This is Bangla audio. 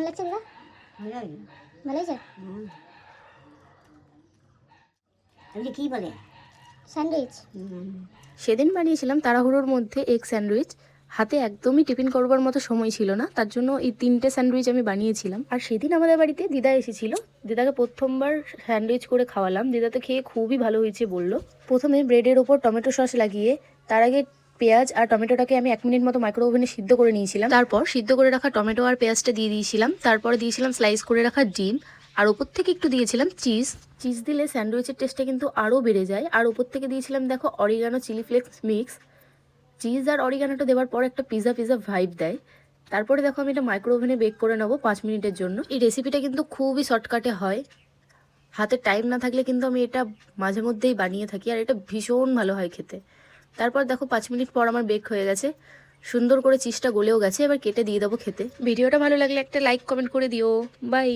লাগছে দাদা? ভালো লাগে। ভালো হয়েছে? আপনি কী বলে? স্যান্ডউইচ। সেদিন বানিয়েছিলাম তাড়াহুড়োর মধ্যে এগ স্যান্ডউইচ। হাতে একদমই টিফিন করবার মতো সময় ছিল না, তার জন্য এই 3টে স্যান্ডউইচ আমি বানিয়েছিলাম। আর সেদিন আমাদের বাড়িতে দিদা এসেছিল, দিদাকে প্রথমবার স্যান্ডউইচ করে খাওয়ালাম। দিদা তো খেয়ে খুবই ভালো হয়েছে বলল। প্রথমে ব্রেডের ওপর টমেটো সস লাগিয়ে তার আগে পেঁয়াজ আর টমেটোটাকে আমি 1 মিনিট মতো মাইক্রো ওভেনে সিদ্ধ করে নিয়েছিলাম। তারপর সিদ্ধ করে রাখা টমেটো আর পেঁয়াজটা দিয়ে দিয়েছিলাম। তারপরে দিয়েছিলাম স্লাইস করে রাখা ডিম, আর ওপর থেকে একটু দিয়েছিলাম চিজ দিলে স্যান্ডউইচের টেস্টটা কিন্তু আরও বেড়ে যায়। আর ওপর থেকে দিয়েছিলাম দেখো oregano chilli flakes mix. Cheese আর অরিগানোটা দেওয়ার পর একটা পিজা ভাইব দেয়। তারপরে দেখো আমি এটা মাইক্রো ওভেনে বেক করে নেবো 5 মিনিটের জন্য। এই রেসিপিটা কিন্তু খুবই শর্টকাটে হয়, হাতে টাইম না থাকলে কিন্তু আমি এটা মাঝে মধ্যেই বানিয়ে থাকি, আর এটা ভীষণ ভালো হয় খেতে। তারপর দেখো 5 মিনিট পর আমার বেক হয়ে গেছে, সুন্দর করে চিজটা গলেও গেছে। এবার কেটে দিয়ে দেবো খেতে। ভিডিওটা ভালো লাগলে একটা লাইক কমেন্ট করে দিও। বাই।